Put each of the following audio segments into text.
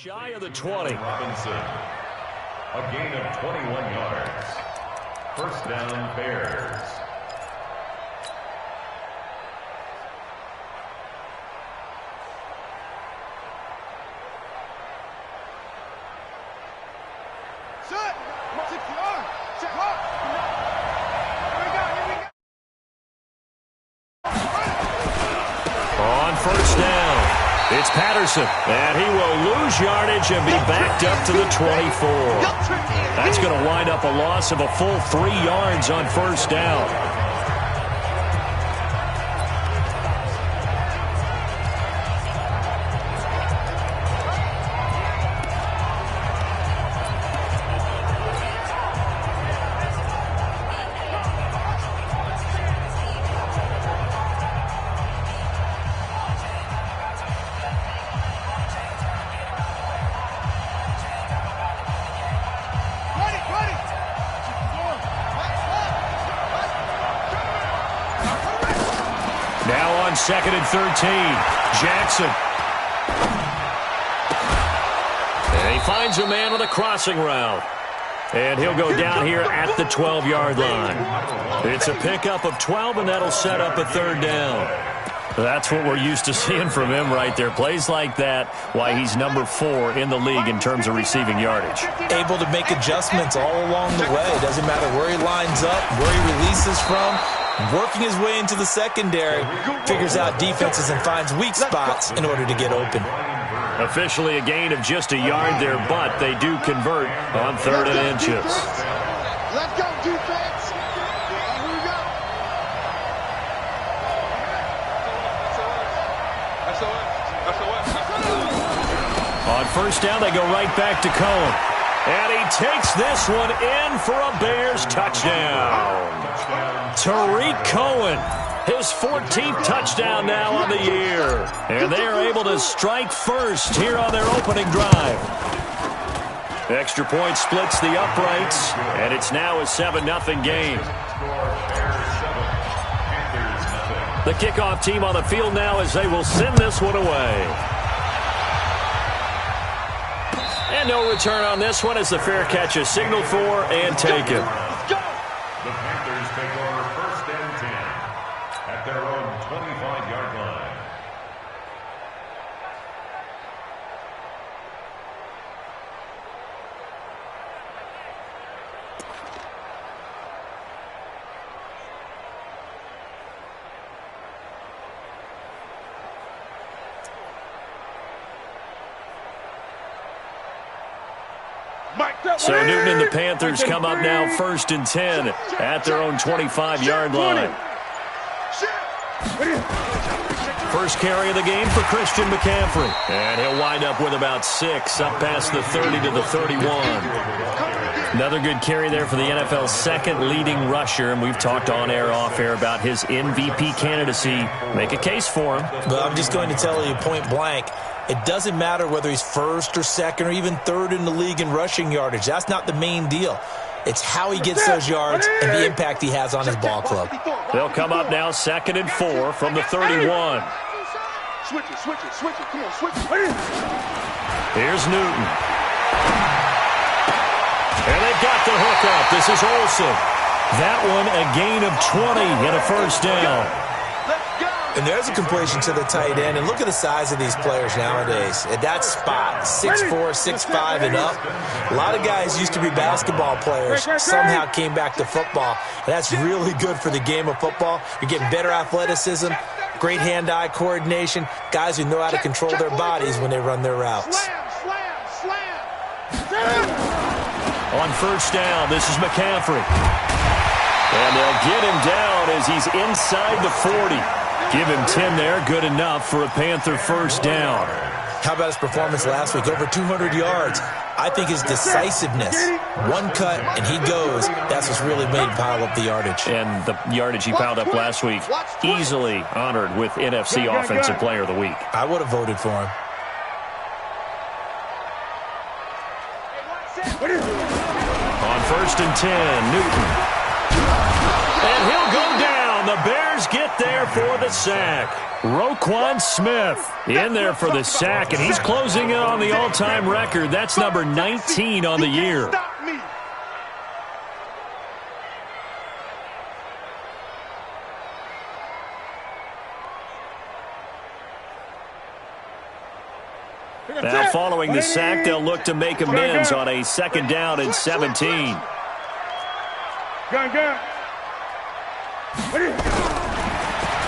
Shy of the 20. Robinson, a gain of 21 yards. First down, Bears. Set. 60 yards. Check hard. Here we go. On first down, it's Patterson, and he will lose yardage and be backed up to the 24. That's going to wind up a loss of a full 3 yards on first down. Now on 2nd and 13, Jackson. And he finds a man with a crossing route. And he'll go down here at the 12-yard line. It's a pickup of 12, and that'll set up a 3rd down. That's what we're used to seeing from him right there. Plays like that, why he's number 4 in the league in terms of receiving yardage. Able to make adjustments all along the way. Doesn't matter where he lines up, where he releases from. Working his way into the secondary, figures out defenses and finds weak spots in order to get open. Officially a gain of just a yard there, but they do convert on 3rd and inches. Let's go, defense. Here we go. On first down, they go right back to Cohen. And he takes this one in for a Bears touchdown. Tariq Cohen, his 14th touchdown now on the year. And they are able to strike first here on their opening drive. Extra point splits the uprights, and it's now a 7-0 game. The kickoff team on the field now as they will send this one away. And no return on this one as the fair catch is signaled for and taken. The Panthers take over 1st and 10 at their own 25-yard line. So Newton and the Panthers come up now 1st and 10 at their own 25-yard line. First carry of the game for Christian McCaffrey. And he'll wind up with about 6 up past the 30 to the 31. Another good carry there for the NFL's 2nd leading rusher. And we've talked on air, off air about his MVP candidacy. Make a case for him. But I'm just going to tell you point blank, it doesn't matter whether he's 1st or 2nd or even 3rd in the league in rushing yardage. That's not the main deal. It's how he gets those yards and the impact he has on his ball club. They'll come up now 2nd and 4 from the 31. Switch it. Come on, switch it. Here's Newton. And they've got the hook up. This is Olsen. That one a gain of 20 and a 1st down. And there's a completion to the tight end. And look at the size of these players nowadays. At that spot, 6'4", 6'5", and up. A lot of guys used to be basketball players, somehow came back to football. And that's really good for the game of football. You're getting better athleticism, great hand-eye coordination, guys who know how to control their bodies when they run their routes. On first down, this is McCaffrey. And they'll get him down as he's inside the 40. Give him 10 there, good enough for a Panther 1st down. How about his performance last week? Over 200 yards. I think his decisiveness, one cut and he goes, that's what's really made him pile up the yardage. And the yardage he piled up last week, easily honored with NFC Offensive Player of the Week. I would have voted for him. On 1st and 10, Newton. And he'll go down. The Bears get there for the sack. Roquan Smith in there for the sack, and he's closing in on the all-time record. That's number 19 on the year. Now, following the sack, they'll look to make amends on a 2nd down and 17.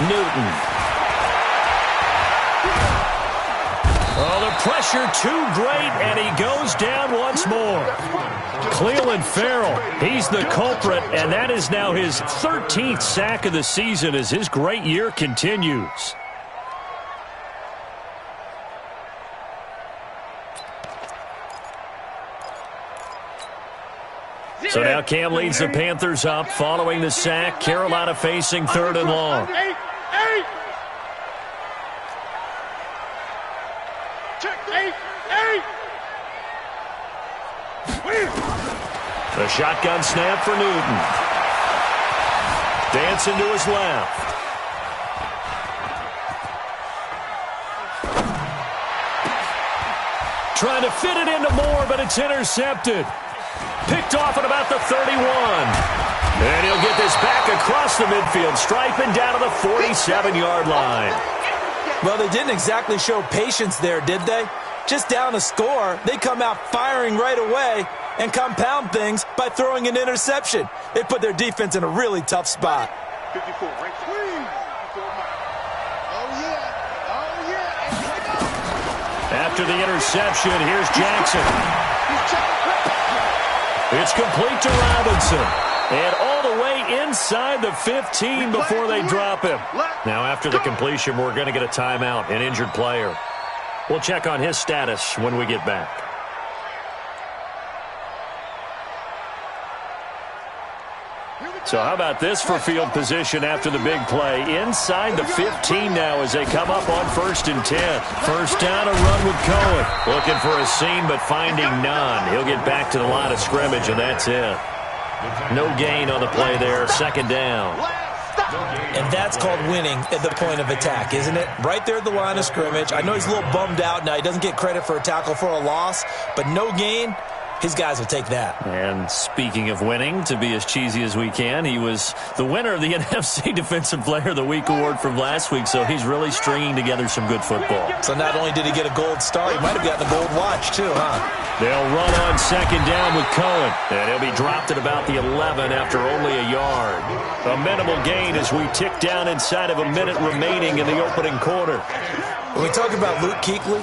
Newton. Oh, the pressure too great, and he goes down once more. Cleveland Farrell, he's the culprit, and that is now his 13th sack of the season as his great year continues. So now Cam leads the Panthers up following the sack. Carolina facing 3rd and long. The shotgun snap for Newton. Dancing to his left. Trying to fit it into Moore, but it's intercepted. Picked off at about the 31. And he'll get this back across the midfield stripe and down to the 47-yard line. Well, they didn't exactly show patience there, did they? Just down a score, they come out firing right away and compound things by throwing an interception. They put their defense in a really tough spot. 54, right? Oh, yeah. After the interception, here's Jackson. It's complete to Robinson. And all the way inside the 15 before they drop him. Now, after the completion, we're going to get a timeout, an injured player. We'll check on his status when we get back. So how about this for field position after the big play? Inside the 15 now as they come up on 1st and 10. First down, a run with Cohen. Looking for a seam, but finding none. He'll get back to the line of scrimmage, and that's it. No gain on the play there. 2nd down. And that's called winning at the point of attack, isn't it? Right there at the line of scrimmage. I know he's a little bummed out now. He doesn't get credit for a tackle for a loss, but no gain. His guys will take that. And speaking of winning, to be as cheesy as we can, he was the winner of the NFC Defensive Player of the Week award from last week, so he's really stringing together some good football. So not only did he get a gold star, he might have gotten a gold watch too, huh? They'll run on 2nd down with Cohen, and he'll be dropped at about the 11 after only a yard. A minimal gain as we tick down inside of a minute remaining in the opening quarter. When we talk about Luke Kuechly,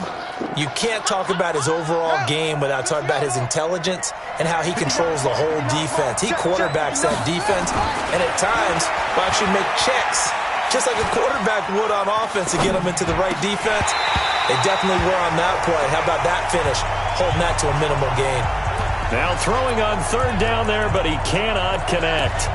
you can't talk about his overall game without talking about his intelligence and how he controls the whole defense. He quarterbacks that defense, and at times will actually make checks, just like a quarterback would on offense to get them into the right defense. They definitely were on that play. How about that finish? Holding that to a minimal gain. Now throwing on 3rd down there, but he cannot connect.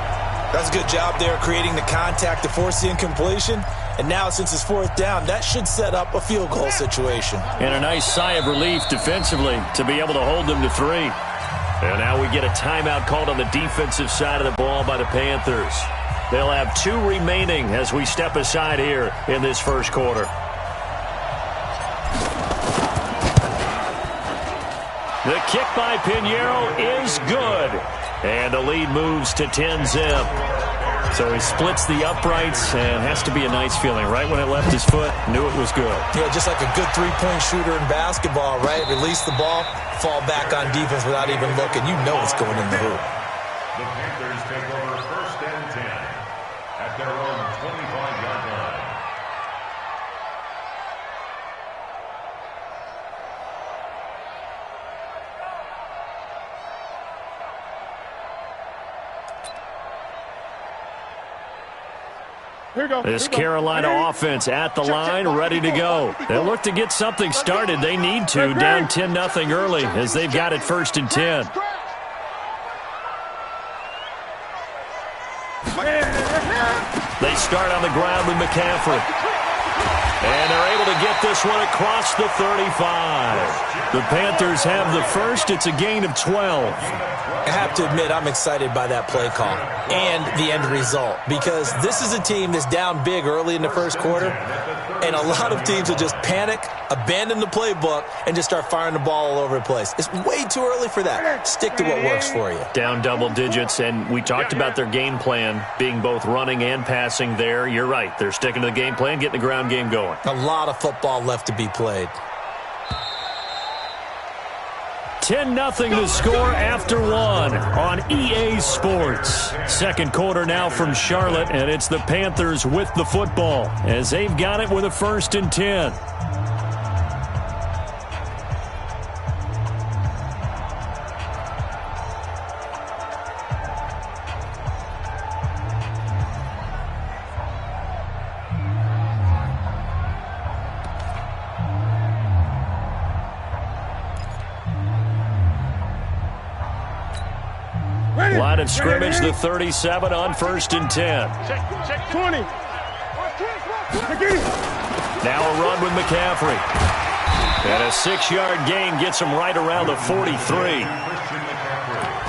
That's a good job there creating the contact to force the incompletion. And now, since it's 4th down, that should set up a field goal situation. And a nice sigh of relief defensively to be able to hold them to 3. And now we get a timeout called on the defensive side of the ball by the Panthers. They'll have 2 remaining as we step aside here in this first quarter. The kick by Pinheiro is good. And the lead moves to 10-zip. So he splits the uprights and has to be a nice feeling. Right when it left his foot, knew it was good. Yeah, just like a good three-point shooter in basketball, right? Release the ball, fall back on defense without even looking. You know it's going in the hoop. The Panthers take over 1st and 10 at their own 25-yard line. This Carolina offense at the line, ready to go. They'll look to get something started. They need to, down 10-0 early as they've got it 1st and 10. They start on the ground with McCaffrey. And they're able to get this one across the 35. The Panthers have the first. It's a gain of 12. I have to admit, I'm excited by that play call and the end result, because this is a team that's down big early in the first quarter, and a lot of teams will just panic, abandon the playbook, and just start firing the ball all over the place. It's way too early for that. Stick to what works for you. Down double digits, and we talked about their game plan being both running and passing there. You're right. They're sticking to the game plan, getting the ground game going. A lot of football left to be played. 10-0 to score after one on EA Sports. Second quarter now from Charlotte, and it's the Panthers with the football as they've got it with a 1st and 10. Line of scrimmage, the 37 on 1st and 10. Check 20. Now a run with McCaffrey. And a 6-yard gain gets him right around the 43.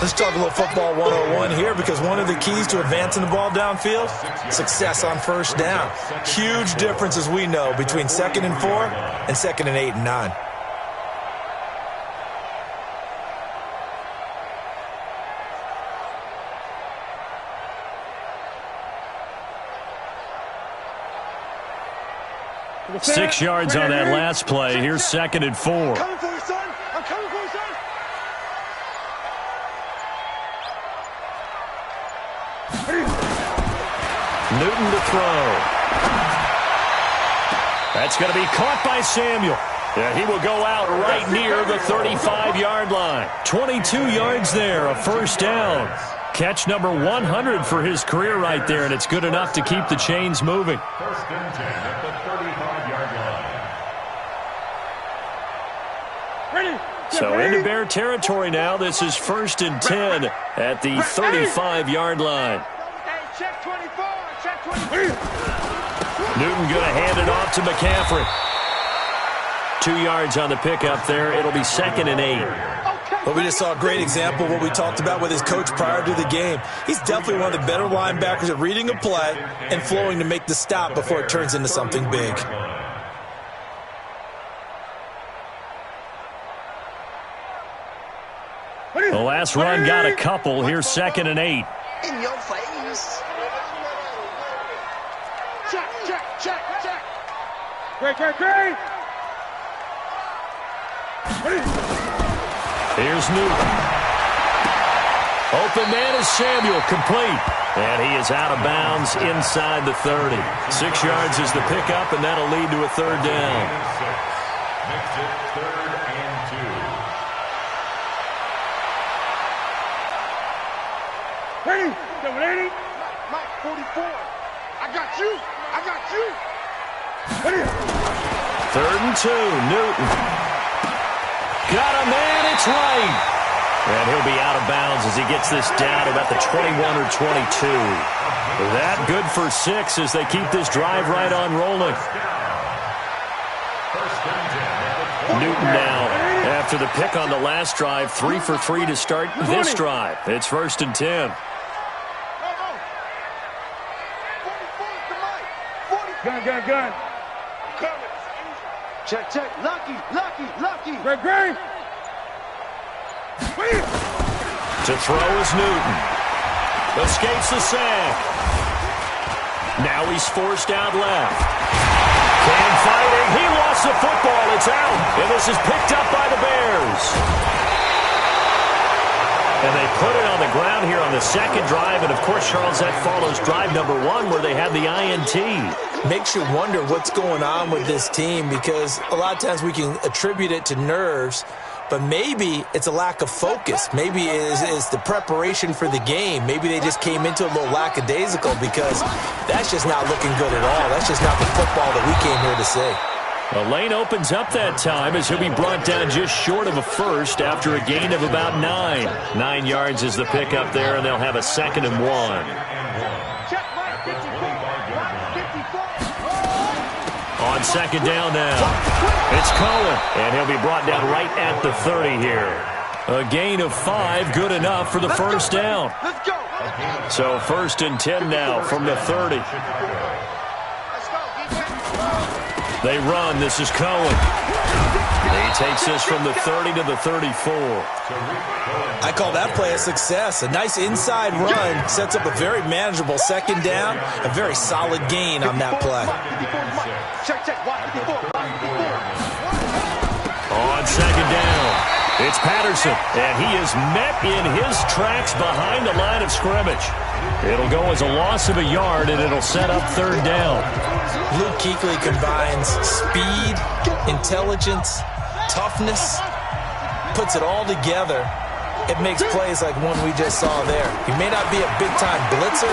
Let's talk a little football 101 here, because one of the keys to advancing the ball downfield, success on 1st down. Huge difference, as we know, between 2nd and 4 and 2nd and 8 and 9. Six yards on that last play. Here's 2nd and 4. I'm coming for you, son. I'm coming for you, son. Newton to throw. That's going to be caught by Samuel. Yeah, he will go out right near the 35-yard line. 22 yards there, a 1st down. Catch number 100 for his career right there, and it's good enough to keep the chains moving. 1st and 10 at the 35-yard line. So into Bear territory now. This is 1st and 10 at the 35-yard line. Check 24. Check 24. Newton going to hand it off to McCaffrey. 2 yards on the pickup there. It'll be 2nd and 8. But we just saw a great example of what we talked about with his coach prior to the game. He's definitely one of the better linebackers at reading a play and flowing to make the stop before it turns into something big. The last run got a couple. Here's 2nd and 8. In your face. Check. Great. Here's Newton. Open man is Samuel, complete. And he is out of bounds inside the 30. 6 yards is the pickup, and that'll lead to a 3rd down. Makes it 3rd and 2. Ready? Mike, 44. I got you. Ready? 3rd and 2, Newton. Got a man, it's right. And he'll be out of bounds as he gets this down about the 21 or 22. That good for 6 as they keep this drive right on rolling. Newton now, after the pick on the last drive, 3 for 3 to start this drive. It's 1st and 10. Gun. Check. Lucky. Great. To throw is Newton. Escapes the sack. Now he's forced out left. Cam fighting. He lost the football. It's out. And this is picked up by the Bears. And they put it on the ground here on the 2nd drive. And, of course, Charles, that follows drive number 1 where they had the INT. Makes you wonder what's going on with this team, because a lot of times we can attribute it to nerves, but maybe it's a lack of focus. Maybe it's the preparation for the game. Maybe they just came into it a little lackadaisical, because that's just not looking good at all. That's just not the football that we came here to see. The lane opens up that time as he'll be brought down just short of a 1st after a gain of about 9. 9 yards is the pickup there, and they'll have a 2nd and 1. On On second down now, it's Cohen, and he'll be brought down right at the 30 here. A gain of 5, good enough for the first down. Let's go. So 1st and 10 now from the 30. Let's go, defense. They run. This is Cohen. He takes this from the 30 to the 34. I call that play a success. A nice inside run sets up a very manageable second down. A very solid gain on that play. Check. Watch before. On second down, it's Patterson, and he is met in his tracks behind the line of scrimmage. It'll go as a loss of a yard, and it'll set up 3rd down. Luke Kuechly combines speed, intelligence, toughness, puts it all together. It makes plays like one we just saw there. He may not be a big-time blitzer,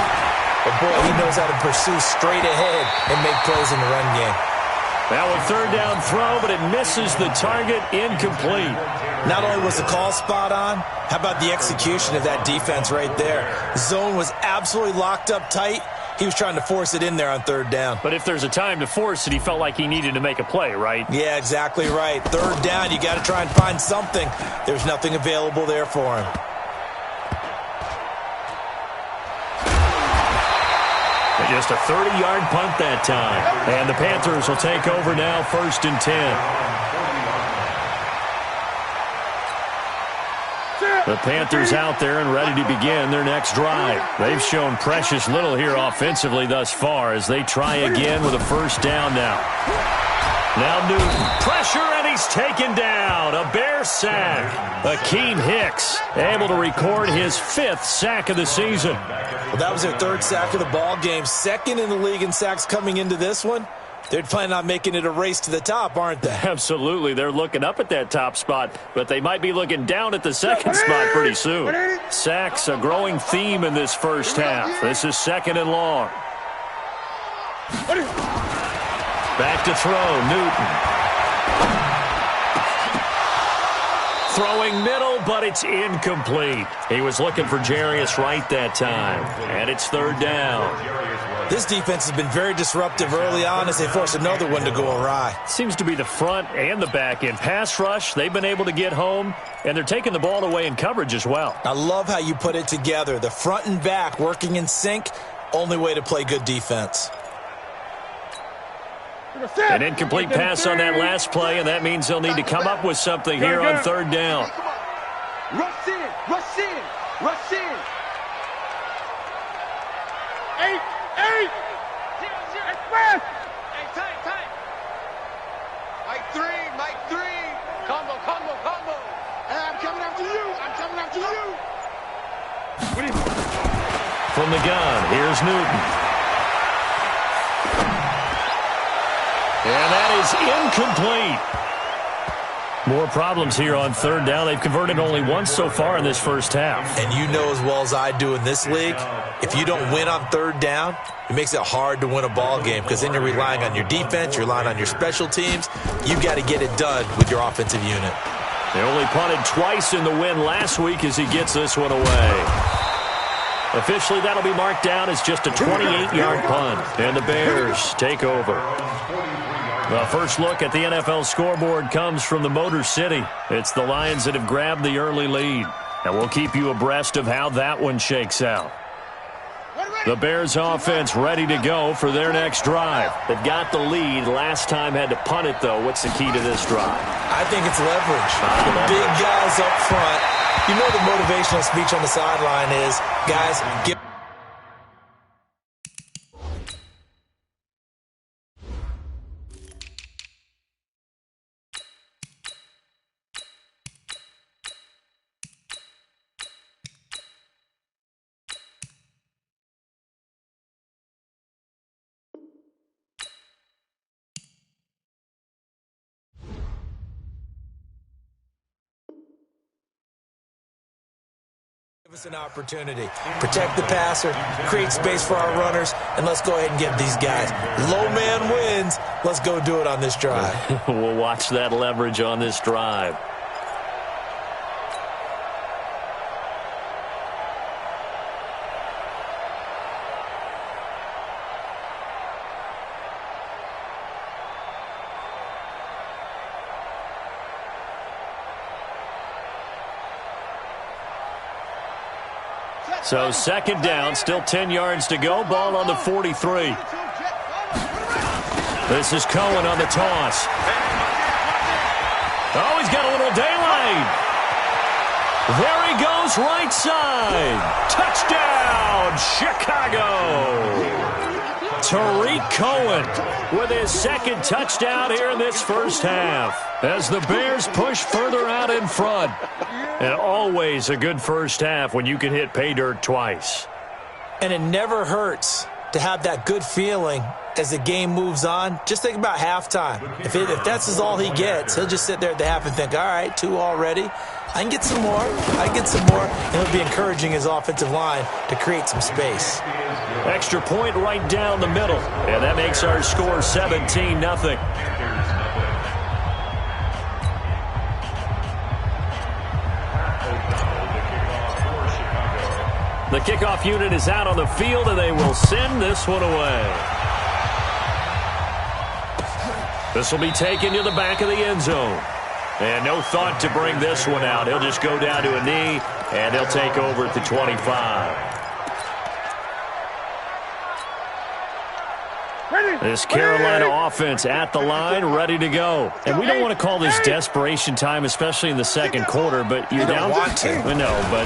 but, boy, he knows how to pursue straight ahead and make plays in the run game. Now a 3rd down throw, but it misses the target, incomplete. Not only was the call spot on, how about the execution of that defense right there? Zone was absolutely locked up tight. He was trying to force it in there on 3rd down. But if there's a time to force it, he felt like he needed to make a play, right? Yeah, exactly right. 3rd down, you got to try and find something. There's nothing available there for him. Just a 30-yard punt that time. And the Panthers will take over now, 1st and 10. The Panthers out there and ready to begin their next drive. They've shown precious little here offensively thus far as they try again with a 1st down now. Now Newton, pressure, and he's taken down. A Bear sack. Akeem Hicks able to record his 5th sack of the season. Well, that was their 3rd sack of the ball game. 2nd in the league in sacks coming into this one. They're planning on making it a race to the top, aren't they? Absolutely. They're looking up at that top spot, but they might be looking down at the 2nd spot pretty soon. Sacks, a growing theme in this first half. This is 2nd and long. Back to throw, Newton. Throwing middle, but it's incomplete. He was looking for Jarius Wright that time, and it's 3rd down. This defense has been very disruptive early on as they force another one to go awry. Seems to be the front and the back end. Pass rush, they've been able to get home, and they're taking the ball away in coverage as well. I love how you put it together. The front and back working in sync, only way to play good defense. An incomplete pass on that last play, and that means they'll need to come up with something here on 3rd down. Rush in. 8. Express. Hey, tight. Mike 3. Combo. Hey, I'm coming after you. From the gun, here's Newton. And that is incomplete. More problems here on 3rd down. They've converted only once so far in this first half. And you know as well as I do in this league, if you don't win on 3rd down, it makes it hard to win a ball game because then you're relying on your defense, you're relying on your special teams. You've got to get it done with your offensive unit. They only punted twice in the win last week as he gets this one away. Officially, that'll be marked down as just a 28-yard punt. And the Bears take over. The first look at the NFL scoreboard comes from the Motor City. It's the Lions that have grabbed the early lead. And we'll keep you abreast of how that one shakes out. The Bears offense ready to go for their next drive. They've got the lead. Last time had to punt it, though. What's the key to this drive? I think it's leverage. The big guys up front. You know the motivational speech on the sideline is, guys, get... Give us an opportunity. Protect the passer, create space for our runners, and let's go ahead and get these guys. Low man wins. Let's go do it on this drive. We'll watch that leverage on this drive. So second down, still 10 yards to go. Ball on the 43. This is Cohen on the toss. Oh, he's got a little daylight. There he goes, right side. Touchdown, Chicago. Tariq Cohen with his second touchdown here in this first half as the Bears push further out in front. And always a good first half when you can hit pay dirt twice. And it never hurts to have that good feeling as the game moves on. Just think about halftime. If that's all he gets, he'll just sit there at the half and think, all right, 2 already. I can get some more. And he'll be encouraging his offensive line to create some space. Extra point right down the middle. And that makes our score 17-0. The kickoff unit is out on the field, and they will send this one away. This will be taken to the back of the end zone. And no thought to bring this one out. He'll just go down to a knee, and they'll take over at the 25. This Carolina offense at the line, ready to go. And we don't want to call this desperation time, especially in the second quarter, but you're down. You don't want to. No, but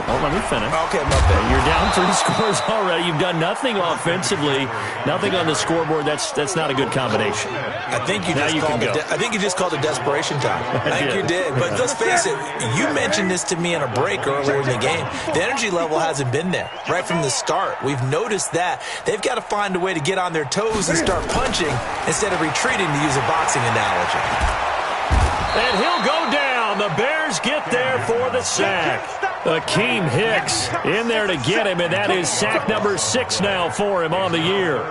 let me finish. Okay, my bad. You're down 3 scores already. You've done nothing offensively, nothing on the scoreboard. That's not a good combination. I think you just called it desperation time. I think you did. But let's face it, you mentioned this to me in a break earlier in the game. The energy level hasn't been there right from the start. We've noticed that. They've got to find a way to get on their toes and start punching instead of retreating, to use a boxing analogy. And he'll go down. The Bears get there for the sack. Akeem Hicks in there to get him, and that is sack number 6 now for him on the year.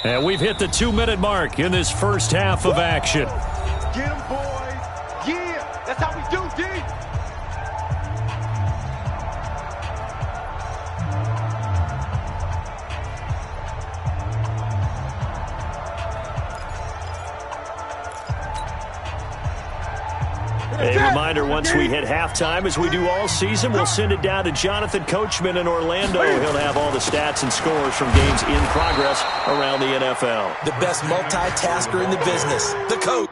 And we've hit the 2-minute mark in this first half of action. Get him, boys. Yeah, that's how we do, D. A reminder, once we hit halftime, as we do all season, we'll send it down to Jonathan Coachman in Orlando. He'll have all the stats and scores from games in progress around the NFL. The best multitasker in the business, the coach.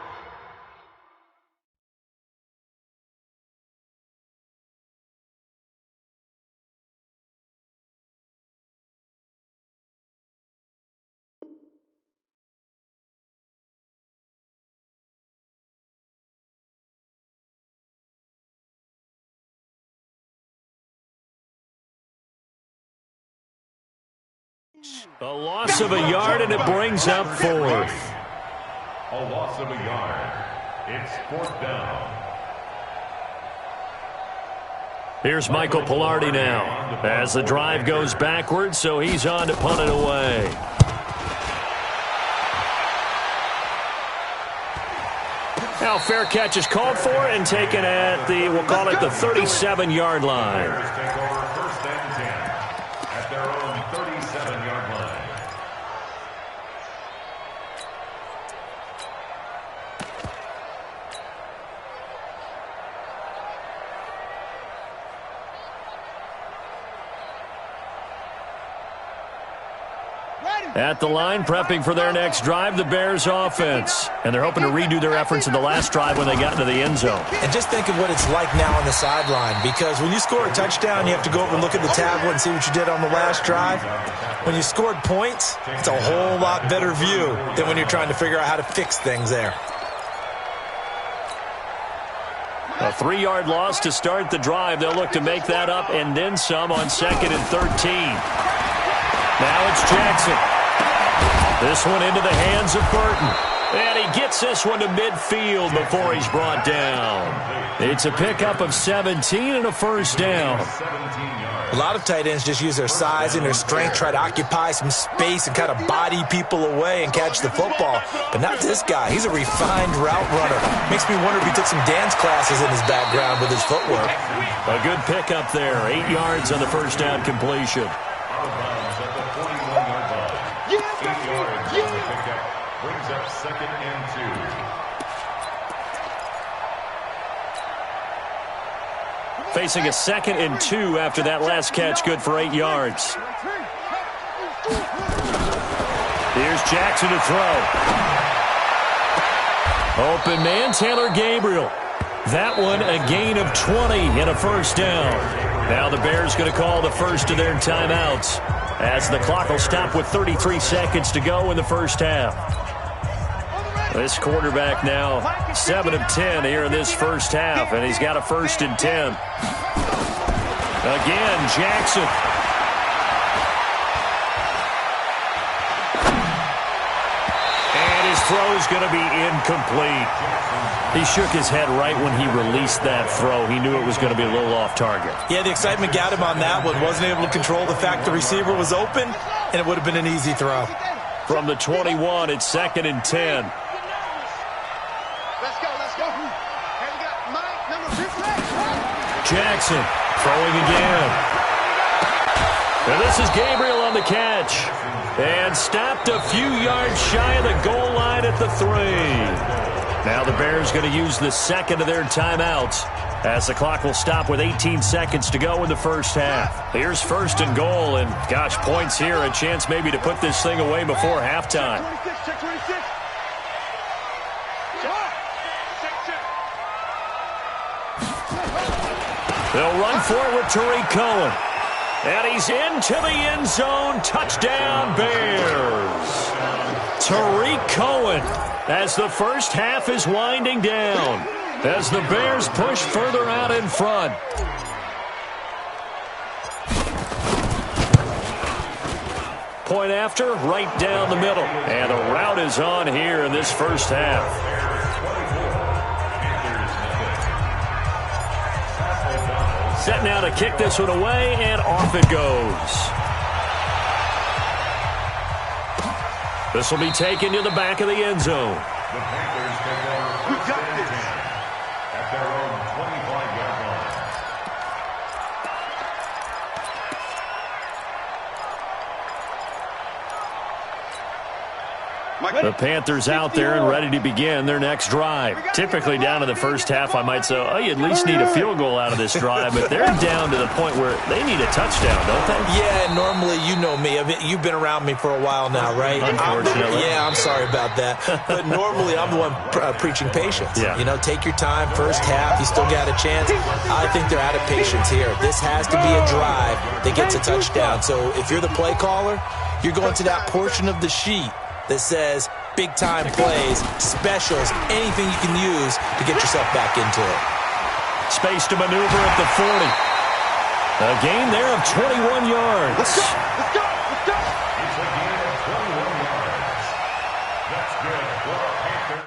A loss of a yard, and it brings up 4th. A loss of a yard. It's 4th down. Here's Michael Pilardi now as the drive goes backwards, so he's on to punt it away. Now fair catch is called for and taken at the, we'll call it the 37-yard line. Bears take over 1st and 10 at their own 37-yard line. At the line, prepping for their next drive, the Bears offense. And they're hoping to redo their efforts in the last drive when they got into the end zone. And just think of what it's like now on the sideline, because when you score a touchdown, you have to go over and look at the tablet and see what you did on the last drive. When you scored points, it's a whole lot better view than when you're trying to figure out how to fix things there. A 3-yard loss to start the drive. They'll look to make that up and then some on 2nd and 13. Now it's Jackson. This one into the hands of Burton. And he gets this one to midfield before he's brought down. It's a pickup of 17 and a first down. A lot of tight ends just use their size and their strength, try to occupy some space and kind of body people away and catch the football. But not this guy. He's a refined route runner. Makes me wonder if he took some dance classes in his background with his footwork. A good pickup there. 8 yards on the first down completion. Brings up 2nd and 2. Facing a 2nd and 2 after that last catch, good for 8 yards. Here's Jackson to throw. Open man, Taylor Gabriel. That one a gain of 20 and a first down. Now the Bears going to call the first of their timeouts as the clock will stop with 33 seconds to go in the first half. This quarterback now 7 of 10 here in this first half, and he's got a 1st and 10. Again, Jackson. And his throw is going to be incomplete. He shook his head right when he released that throw. He knew it was going to be a little off target. Yeah, the excitement got him on that one. Wasn't able to control the fact the receiver was open, and it would have been an easy throw. From the 21, it's 2nd and 10. Jackson throwing again. And this is Gabriel on the catch. And stopped a few yards shy of the goal line at the 3. Now the Bears going to use the second of their timeouts as the clock will stop with 18 seconds to go in the first half. Here's 1st and goal, and gosh, points here, a chance maybe to put this thing away before halftime. They'll run for it with Tariq Cohen. And he's into the end zone. Touchdown, Bears. Tariq Cohen as the first half is winding down, as the Bears push further out in front. Point after, right down the middle. And the route is on here in this first half. Set now to kick this one away, and off it goes. This will be taken to the back of the end zone. The Panthers take over 1st and 10 at their own 25-yard line. The Panthers out there and ready to begin their next drive. Typically down in the first half, I might say, oh, you at least need a field goal out of this drive, but they're down to the point where they need a touchdown, don't they? Yeah, normally, you know me. I mean, you've been around me for a while now, right? Unfortunately. I'm sorry about that. But normally, I'm the one preaching patience. Yeah. You know, take your time. First half, you still got a chance. I think they're out of patience here. This has to be a drive that gets a touchdown. So if you're the play caller, you're going to that portion of the sheet that says big-time plays, specials, anything you can use to get yourself back into it. Space to maneuver at the 40. A gain there of 21 yards. It's a gain of 21 yards. That's good for the Panthers.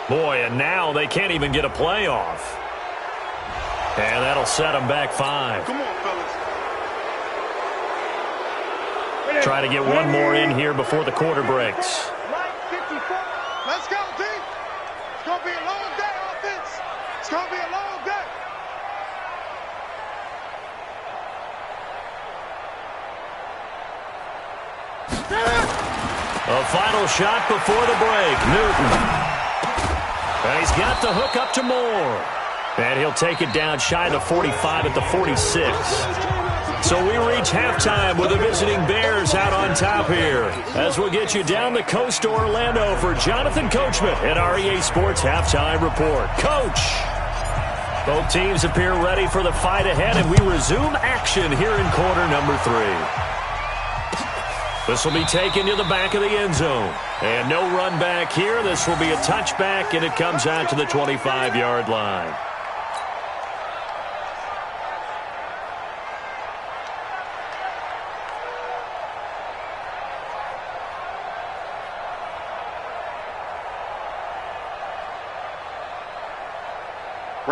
Boy, and now they can't even get a playoff. And that'll set them back 5. Come on, fellas. Try to get one more in here before the quarter breaks. Let's go, team. It's going to be a long day, offense. It's going to be a long day. A final shot before the break. Newton. And he's got the hook up to Moore. And he'll take it down shy of the 45 at the 46. So we reach halftime with the visiting Bears out on top here. As we'll get you down the coast to Orlando for Jonathan Coachman at our EA Sports Halftime Report. Coach! Both teams appear ready for the fight ahead, and we resume action here in quarter number 3. This will be taken to the back of the end zone. And no run back here. This will be a touchback, and it comes out to the 25-yard line.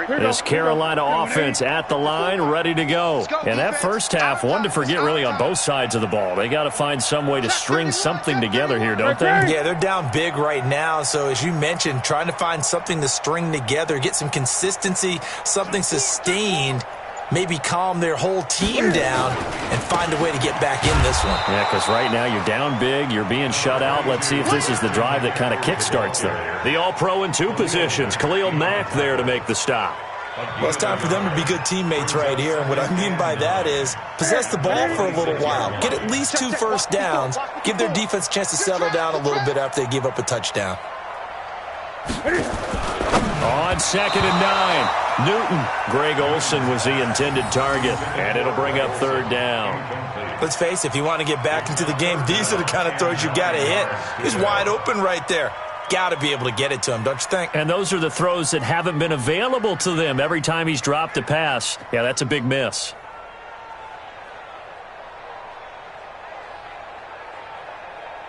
This Carolina offense at the line, ready to go. And that first half, one to forget really on both sides of the ball. They got to find some way to string something together here, don't they? Yeah, they're down big right now. So as you mentioned, trying to find something to string together, get some consistency, something sustained, maybe calm their whole team down and find a way to get back in this one. Yeah, because right now you're down big, you're being shut out. Let's see if this is the drive that kind of kickstarts them. The All-Pro in 2 positions. Khalil Mack there to make the stop. Well, it's time for them to be good teammates right here. And what I mean by that is possess the ball for a little while. Get at least 2 first downs. Give their defense a chance to settle down a little bit after they give up a touchdown. On 2nd and 9. Newton. Greg Olsen was the intended target, and it'll bring up 3rd down. Let's face it, if you want to get back into the game, these are the kind of throws you got to hit. He's wide open right there. Got to be able to get it to him, don't you think? And those are the throws that haven't been available to them every time he's dropped a pass. Yeah, that's a big miss.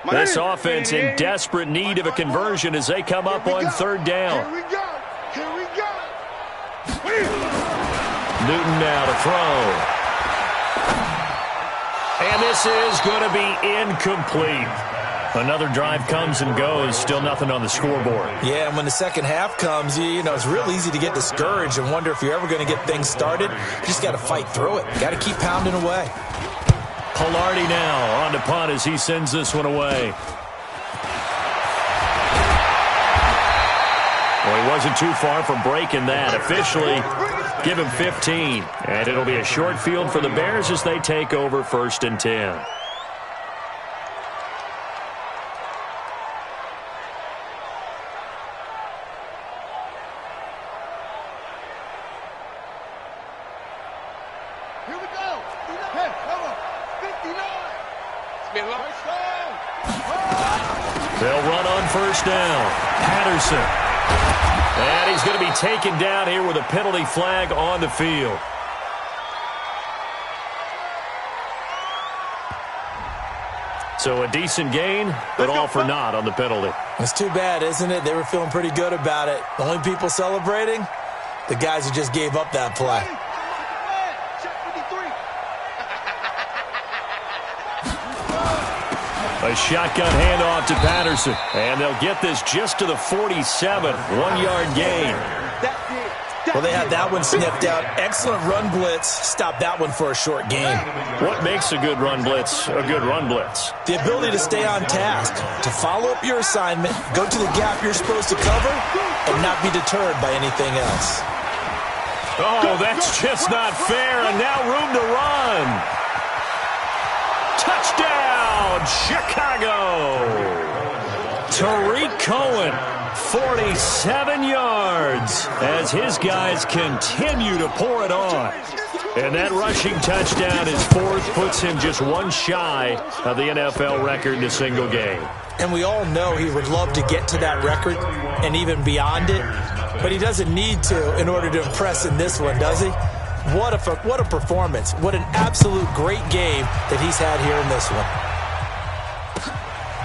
This offense in desperate need of a conversion as they come up on 3rd down. Here we go. Here we go. Newton now to throw. And this is going to be incomplete. Another drive comes and goes, still nothing on the scoreboard. Yeah, and when the second half comes, you know, it's real easy to get discouraged and wonder if you're ever going to get things started. You just got to fight through it. Got to keep pounding away. Pilardi now on to punt as he sends this one away. Well, he wasn't too far from breaking that. Officially, give him 15. And it'll be a short field for the Bears as they take over 1st and 10. Here we go. Hey, come on. 59. It's been long. They'll run on 1st down. Patterson. And he's going to be taken down here with a penalty flag on the field. So a decent gain, but all for naught on the penalty. It's too bad, isn't it? They were feeling pretty good about it. The only people celebrating, the guys who just gave up that play. A shotgun handoff to Patterson. And they'll get this just to the 47. 1-yard gain. Well, they had that one sniffed out. Excellent run blitz. Stop that one for a short gain. What makes a good run blitz a good run blitz? The ability to stay on task, to follow up your assignment, go to the gap you're supposed to cover, and not be deterred by anything else. Oh, that's just not fair. And now room to run. Touchdown, Chicago. Tariq Cohen, 47 yards as his guys continue to pour it on. And that rushing touchdown is 4th, puts him just one shy of the NFL record in a single game. And we all know he would love to get to that record and even beyond it, but he doesn't need to in order to impress in this one, does he? What a performance. What an absolute great game that he's had here in this one.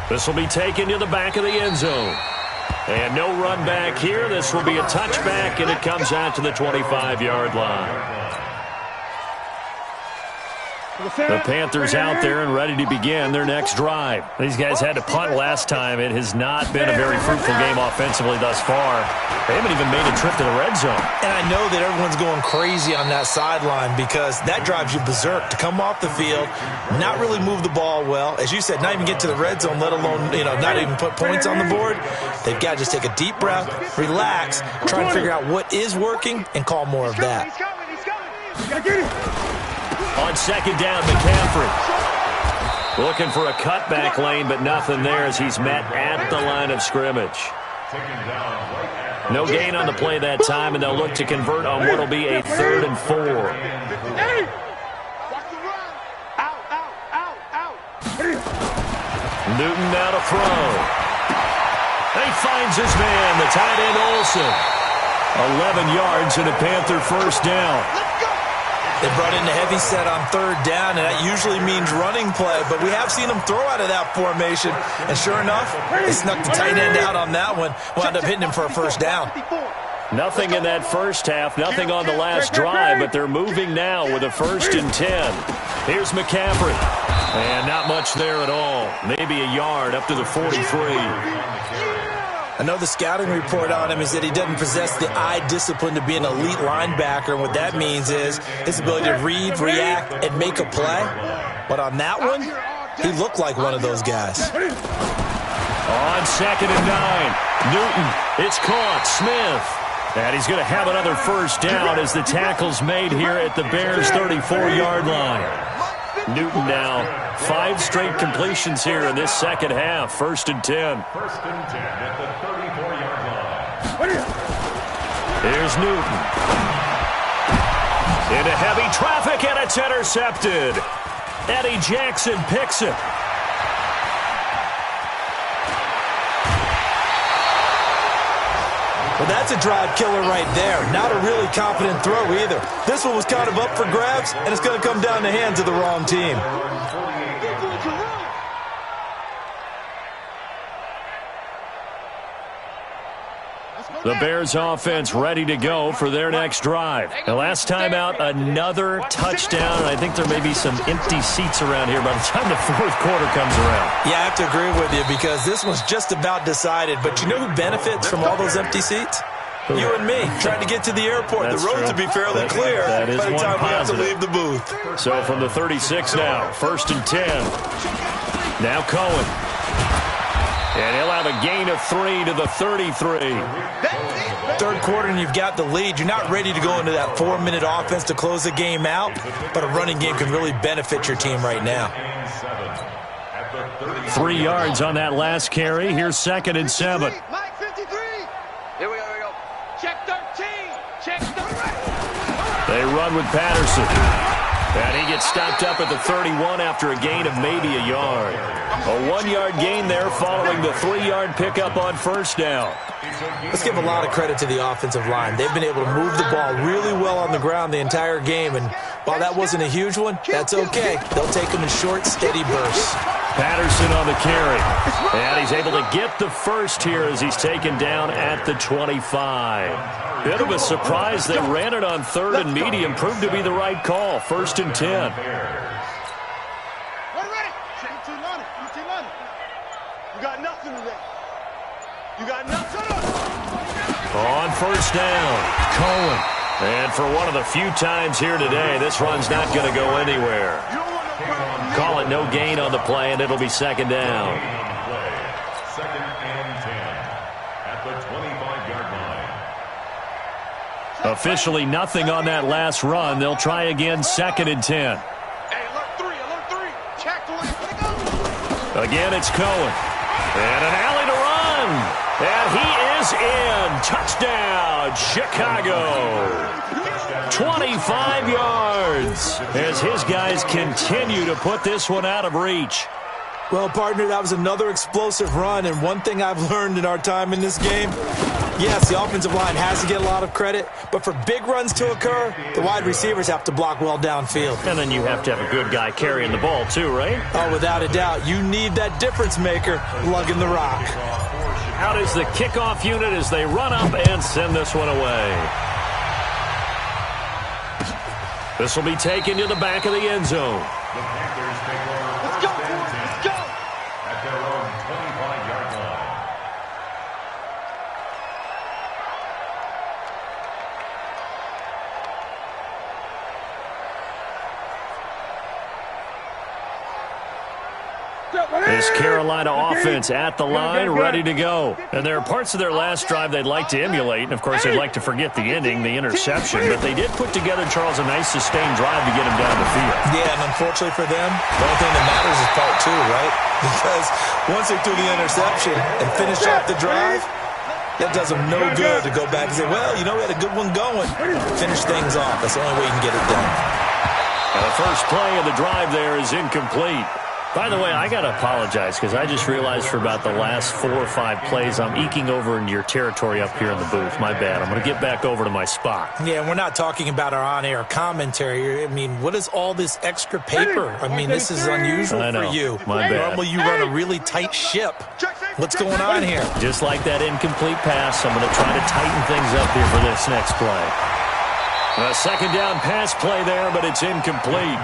This will be taken to the back of the end zone. And no run back here. This will be a touchback, and it comes out to the 25-yard line. The Panthers out there and ready to begin their next drive. These guys had to punt last time. It has not been a very fruitful game offensively thus far. They haven't even made a trip to the red zone. And I know that everyone's going crazy on that sideline because that drives you berserk to come off the field, not really move the ball well. As you said, not even get to the red zone, let alone, not even put points on the board. They've got to just take a deep breath, relax, try and figure out what is working, and call more of that. On second down, McCaffrey. Looking for a cutback lane, but nothing there as he's met at the line of scrimmage. No gain on the play that time, and they'll look to convert on what will be a 3rd and 4. Newton now to throw. He finds his man, the tight end Olsen. 11 yards and a Panther first down. They brought in the heavy set on 3rd down, and that usually means running play, but we have seen them throw out of that formation, and sure enough, they snuck the tight end out on that one, wound up hitting him for a first down. Nothing in that first half, nothing on the last drive, but they're moving now with a 1st and 10. Here's McCaffrey, and not much there at all, maybe a yard up to the 43. I know the scouting report on him is that he doesn't possess the eye discipline to be an elite linebacker, and what that means is his ability to read, react, and make a play. But on that one, he looked like one of those guys. On 2nd and 9, Newton, it's caught, Smith. And he's going to have another first down as the tackle's made here at the Bears' 34-yard line. Newton now 5 straight completions here in this second half. 1st and 10. 1st and 10 at the 34-yard line. Here's Newton. Into heavy traffic, and it's intercepted. Eddie Jackson picks it. Well, that's a drive killer right there. Not a really confident throw either. This one was kind of up for grabs, and it's going to come down the hands of the wrong team. The Bears offense ready to go for their next drive. The last time out, another touchdown, and I think there may be some empty seats around here by the time the 4th quarter comes around. Yeah, I have to agree with you because this one's just about decided. But you know who benefits from all those empty seats? You and me, trying to get to the airport. The roads would be fairly clear by the time we have to leave the booth. So from the 36 now, 1st and 10. Now Cohen. And he'll have a gain of 3 to the 33. 3rd quarter and you've got the lead. You're not ready to go into that 4-minute offense to close the game out, but a running game can really benefit your team right now. 3 yards on that last carry. Here's 2nd and 7. Here we go. Check 13. Check 13. They run with Patterson. And he gets stopped up at the 31 after a gain of maybe a yard. A 1-yard gain there following the 3-yard pickup on 1st down. Let's give a lot of credit to the offensive line. They've been able to move the ball really well on the ground the entire game. And while that wasn't a huge one, that's okay. They'll take them in short, steady bursts. Patterson on the carry. And he's able to get the first here as he's taken down at the 25. Bit of a surprise. They ran it on 3rd and medium. Proved to be the right call. 1st and 10. You got nothing today. You got nothing. On 1st down, Cohen. And for one of the few times here today, this run's not going to go anywhere. Call it no gain on the play, and it'll be 2nd down. 2nd and 10 at the 25-yard line. Officially nothing on that last run. They'll try again, 2nd and 10. Hey, alert 3. Check 1. Again, it's Cohen. And an alley to run. And he is in. Touchdown, Chicago. 25 yards as his guys continue to put this one out of reach. Well, partner, that was another explosive run, and one thing I've learned in our time in this game, yes, the offensive line has to get a lot of credit, but for big runs to occur, the wide receivers have to block well downfield. And then you have to have a good guy carrying the ball too, right? Oh, without a doubt. You need that difference maker lugging the rock. Out is the kickoff unit as they run up and send this one away. This will be taken to the back of the end zone. The Panthers take over Let's go, boys. Let's go. at their own 25-yard line. This Carolina offense at the line, ready to go. And there are parts of their last drive they'd like to emulate. And, of course, they'd like to forget the ending, the interception. But they did put together, Charles, a nice sustained drive to get him down the field. Yeah, and unfortunately for them, the only thing that matters is part two, right? Because once they threw the interception and finished off the drive, that does them no good to go back and say, well, you know, we had a good one going. Finish things off. That's the only way you can get it done. The first play of the drive there is incomplete. By the way, I got to apologize because I just realized for about the last 4 or 5 plays, I'm eking over into your territory up here in the booth. My bad. I'm going to get back over to my spot. Yeah, we're not talking about our on-air commentary. I mean, what is all this extra paper? I mean, this is unusual for you. My bad. Normally you run a really tight ship. What's going on here? Just like that incomplete pass, I'm going to try to tighten things up here for this next play. A second down pass play there, but it's incomplete.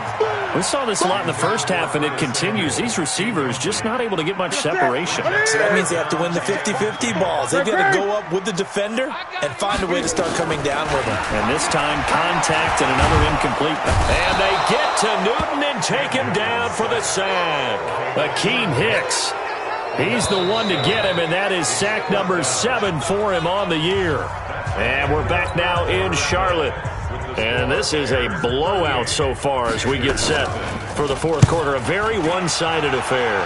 We saw this a lot in the first half, and it continues. These receivers just not able to get much separation. So that means they have to win the 50-50 balls. They've got to go up with the defender and find a way to start coming down with him. And this time, contact and another incomplete. And they get to Newton and take him down for the sack. Akeem Hicks. He's the one to get him, and that is sack number 7 for him on the year. And we're back now in Charlotte. And this is a blowout so far as we get set for the fourth quarter. A very one-sided affair.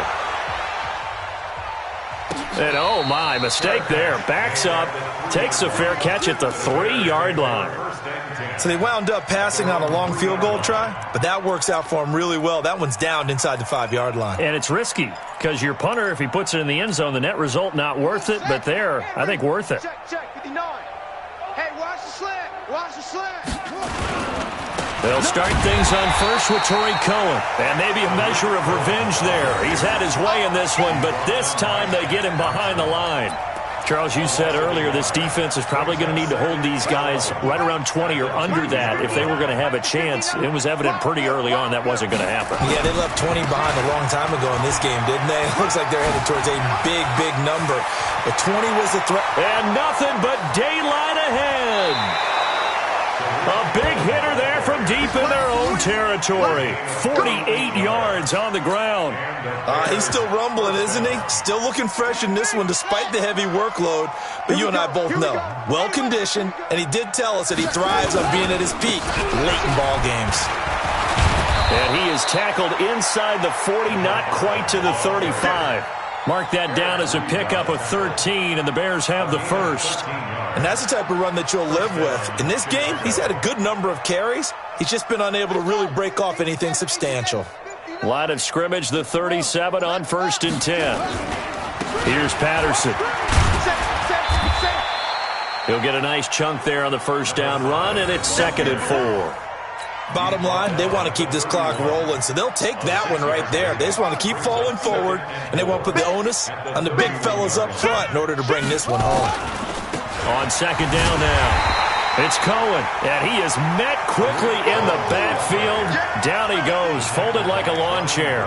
And oh my, mistake there. Backs up, takes a fair catch at the 3-yard line. So they wound up passing on a long field goal try, but that works out for them really well. That one's down inside the 5-yard line. And it's risky because your punter, if he puts it in the end zone, the net result not worth it, but there, I think worth it. Check, 59. Hey, watch the slant. Watch the slant. They'll start things on first with Torrey Cohen. And maybe a measure of revenge there. He's had his way in this one, but this time they get him behind the line. Charles, you said earlier this defense is probably going to need to hold these guys right around 20 or under that if they were going to have a chance. It was evident pretty early on that wasn't going to happen. Yeah, they left 20 behind a long time ago in this game, didn't they? It looks like they're headed towards a big, big number. But 20 was the threat. And nothing but daylight ahead. A big hitter there from deep in their own territory. 48 yards on the ground. He's still rumbling, isn't he? Still looking fresh in this one despite the heavy workload. But you and I both know, well-conditioned, and he did tell us that he thrives on being at his peak late in ball games. And he is tackled inside the 40, not quite to the 35. Mark that down as a pickup of 13, and the Bears have the first. And that's the type of run that you'll live with. In this game, he's had a good number of carries. He's just been unable to really break off anything substantial. Line of scrimmage, the 37 on 1st and 10. Here's Patterson. He'll get a nice chunk there on the first down run, and it's 2nd and 4. Bottom line, they want to keep this clock rolling, so they'll take that one right there. They just want to keep falling forward, and they want to put the onus on the big fellas up front in order to bring this one home. On 2nd down now, it's Cohen, and he is met quickly in the backfield. Down he goes, folded like a lawn chair.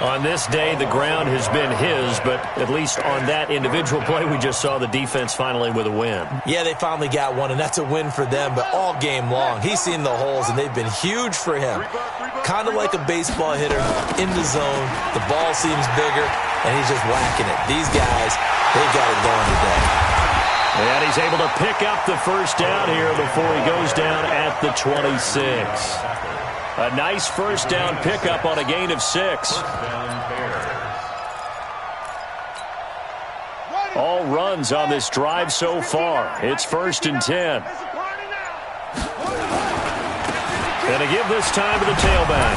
On this day, the ground has been his, but at least on that individual play, we just saw the defense finally with a win. Yeah, they finally got one, and that's a win for them, but all game long, he's seen the holes, and they've been huge for him. Kind of like a baseball hitter in the zone. The ball seems bigger, and he's just whacking it. These guys, they've got it going today. And he's able to pick up the first down here before he goes down at the 26. A nice first down pickup on a gain of 6. All runs on this drive so far. It's 1st and 10. And to give this time to the tailback.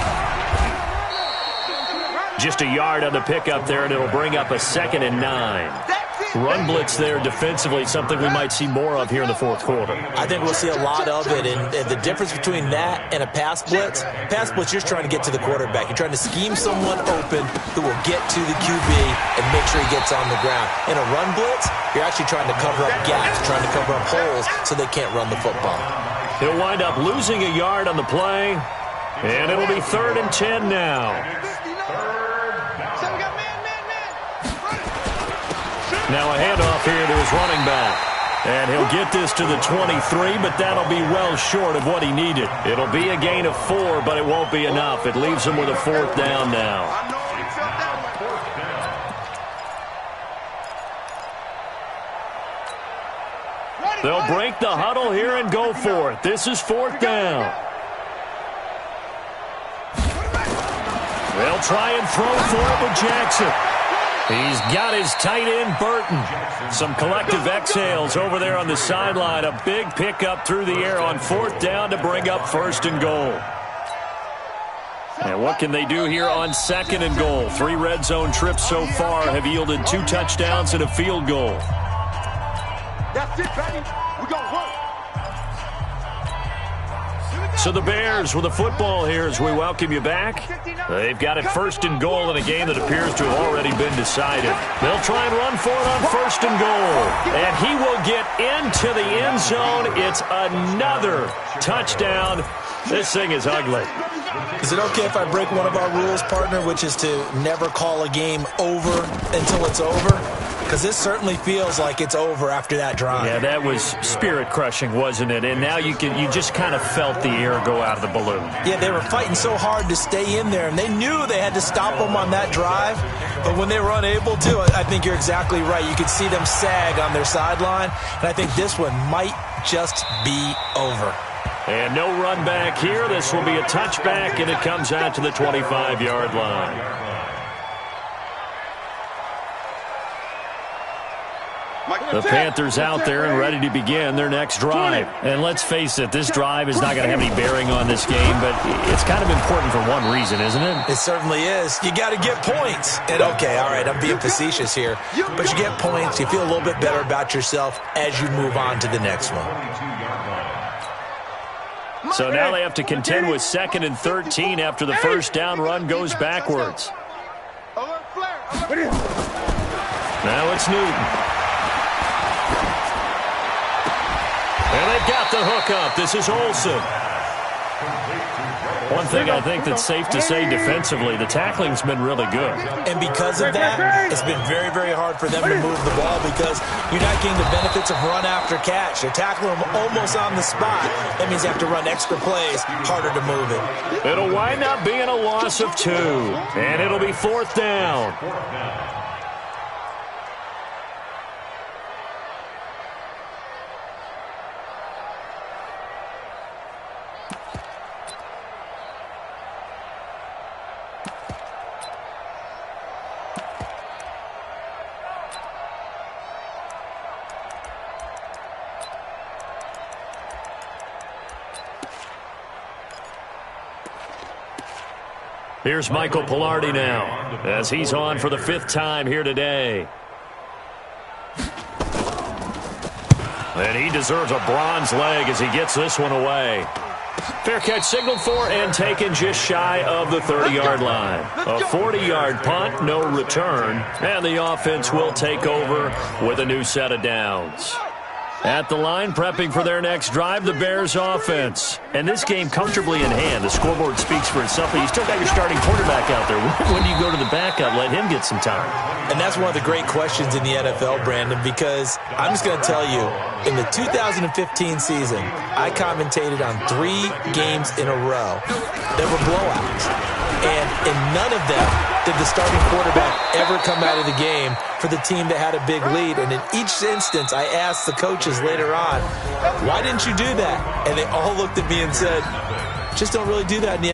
Just a yard on the pickup there, and it'll bring up a 2nd and 9. Run blitz there defensively, something we might see more of here in the fourth quarter. I think we'll see a lot of it, and the difference between that and a pass blitz, you're just trying to get to the quarterback. You're trying to scheme someone open who will get to the QB and make sure he gets on the ground. In a run blitz, you're actually trying to cover up gaps, trying to cover up holes so they can't run the football. He'll wind up losing a yard on the play. And it'll be 3rd and 10 now. Now a handoff here to his running back. And he'll get this to the 23, but that'll be well short of what he needed. It'll be a gain of 4, but it won't be enough. It leaves him with a 4th down now. They'll break the huddle here and go for it. This is 4th down. They'll try and throw for it with Jackson. He's got his tight end, Burton. Some collective exhales over there on the sideline. A big pickup through the air on 4th down to bring up 1st and goal. And what can they do here on 2nd and goal? 3 red zone trips so far have yielded 2 touchdowns and a field goal. That's it, baby. We're going to work. So the Bears with the football here as we welcome you back. They've got it 1st and goal in a game that appears to have already been decided. They'll try and run for it on 1st and goal. And he will get into the end zone. It's another touchdown. This thing is ugly. Is it okay if I break one of our rules, partner, which is to never call a game over until it's over? Because this certainly feels like it's over after that drive. Yeah, that was spirit-crushing, wasn't it? And now you just kind of felt the air go out of the balloon. Yeah, they were fighting so hard to stay in there, and they knew they had to stop them on that drive. But when they were unable to, I think you're exactly right. You could see them sag on their sideline, and I think this one might just be over. And no run back here. This will be a touchback, and it comes out to the 25-yard line. The Panthers out there and ready to begin their next drive. And let's face it, this drive is not going to have any bearing on this game, but it's kind of important for one reason, isn't it? It certainly is. You got to get points. And okay, all right, I'm being facetious here, but you get points, you feel a little bit better about yourself as you move on to the next one. So now they have to contend with 2nd and 13 after the 1st down run goes backwards. Now it's Newton. And they've got the hook up. This is Olsen. One thing I think that's safe to say defensively, the tackling's been really good. And because of that, it's been very, very hard for them to move the ball because you're not getting the benefits of run after catch. They're tackling them almost on the spot. That means they have to run extra plays, harder to move it. It'll wind up being a loss of 2. And it'll be 4th down. Here's Michael Pilardi now, as he's on for the 5th time here today. And he deserves a bronze leg as he gets this one away. Fair catch signaled for and taken just shy of the 30-yard line. A 40-yard punt, no return, and the offense will take over with a new set of downs. At the line, prepping for their next drive, the Bears offense. And this game comfortably in hand. The scoreboard speaks for itself, but you still got your starting quarterback out there. When do you go to the backup? Let him get some time. And that's one of the great questions in the NFL, Brandon, because I'm just going to tell you, in the 2015 season, I commentated on 3 games in a row that were blowouts. And in none of them did the starting quarterback ever come out of the game for the team that had a big lead. And in each instance, I asked the coaches later on, why didn't you do that? And they all looked at me and said, just don't really do that in the